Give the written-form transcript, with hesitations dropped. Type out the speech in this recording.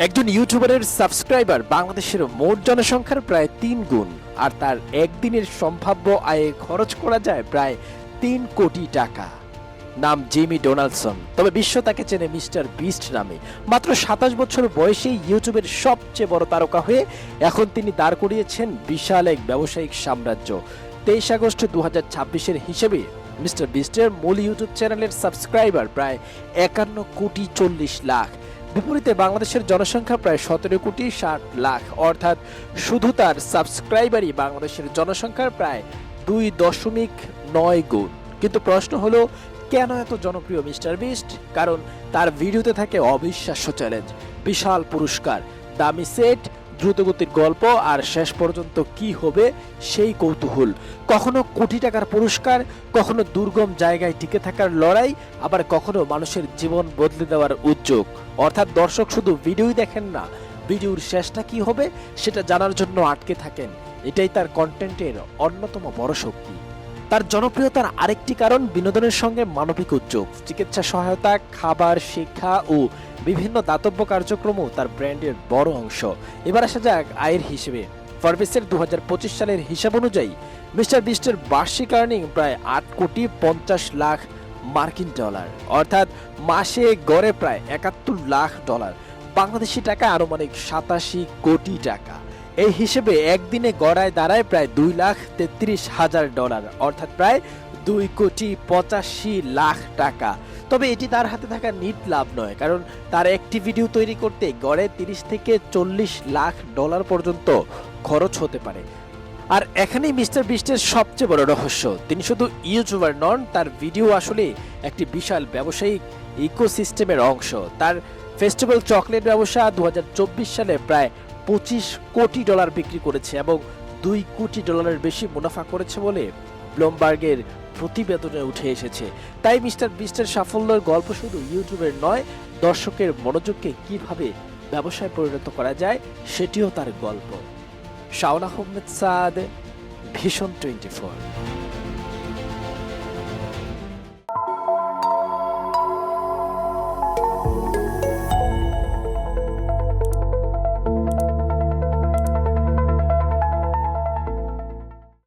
একজন ইউটিউবারের সাবস্ক্রাইবার বাংলাদেশের মোট জনসংখ্যার প্রায় ৩ গুণ, আর তার একদিনের সম্ভাব্য আয়ে খরচ করা যায় প্রায় ৩ কোটি টাকা। নাম জিমি ডোনাল্ডসন, তবে বিশ্ব তাকে চেনে মিস্টার বিস্ট নামে। মাত্র ২৭ বছর বয়সেই ইউটিউবের সবচেয়ে বড় তারকা হয়ে এখন তিনি দাঁড় করিয়েছেন বিশাল এক ব্যবসায়িক সাম্রাজ্য। ২৩ আগস্ট ২০২৬-এর হিসেবে মিস্টার বিস্টের মূল ইউটিউব চ্যানেলের সাবস্ক্রাইবার প্রায় ৫১ কোটি ৪০ লাখ। বিপরীতে বাংলাদেশের জনসংখ্যা প্রায় ১৭ কোটি ৬০ লাখ, অর্থাৎ শুধু তার সাবস্ক্রাইবারই বাংলাদেশের জনসংখ্যার প্রায় ২.৯ গুণ। কিন্তু প্রশ্ন হলো, কেন এত জনপ্রিয় মিস্টার বিস্ট? কারণ তার ভিডিওতে থাকে অবিশ্বাস্য চ্যালেঞ্জ, বিশাল পুরস্কার, দামি সেট, দ্রুতগতির গল্প, আর শেষ পর্যন্ত কি হবে সেই কৌতূহল। কখনো কোটি টাকার পুরস্কার, কখনো দুর্গম জায়গায় টিকে থাকার লড়াই, আবার কখনো মানুষের জীবন বদলে দেওয়ার উদ্যোগ। অর্থাৎ দর্শক শুধু ভিডিওই দেখেন না, ভিডিওর শেষটা কি হবে সেটা জানার জন্য আটকে থাকেন। এটাই তার কন্টেন্টের অন্যতম বড় শক্তি। তার জনপ্রিয়তার আরেকটি কারণ বিনোদনের সঙ্গে মানবিক উদ্যোগ, চিকিৎসা সহায়তা, খাবার, শিক্ষা ও বিভিন্ন দাতব্য কার্যক্রমও তার ব্র্যান্ডের বড় অংশ। এবার আসা যাক আয়ের হিসেবে। ফরবেসের ২০২৫ সালের হিসাব অনুযায়ী মিস্টার বিস্টের বার্ষিক আর্নিং প্রায় ৮ কোটি ৫০ লাখ মার্কিন ডলার, অর্থাৎ মাসে গড়ে প্রায় ৭১ লাখ ডলার, বাংলাদেশি টাকায় আনুমানিক ৮৭ কোটি টাকা। এই হিসেবে একদিনে গড়ায় দাঁড়ায় প্রায় ২,৩৩,০০০ ডলার, অর্থাৎ প্রায় ২,৮৫,০০,০০০ টাকা। তবে এটি তার হাতে থাকা নিট লাভ নয়, কারণ তার একটি ভিডিও তৈরি করতে গড়ে ৩০ থেকে ৪০ লাখ ডলার পর্যন্ত খরচ হতে পারে। আর এখানেই মিস্টার বিস্টের সবচেয়ে বড় রহস্য, তিনি শুধু ইউটিউবার নন, তার ভিডিও আসলে একটি বিশাল ব্যবসায়িক ইকোসিস্টেমের অংশ। তার ফেস্টিভ্যাল চকলেট ব্যবসা ২০২৪ সালে প্রায় ২৫ কোটি ডলার বিক্রি করেছে এবং ২ কোটি ডলারের বেশি মুনাফা করেছে বলে ব্লুমবার্গের প্রতিবেদনে উঠে এসেছে। তাই মিস্টার বিস্টের সাফল্যের গল্প শুধু ইউটিউবের নয়, দর্শকের মনোযোগকে কিভাবে ব্যবসায় পরিণত করা যায় সেটিও তার গল্প। শাওন আহমেদ সাদ, ভিশন 24।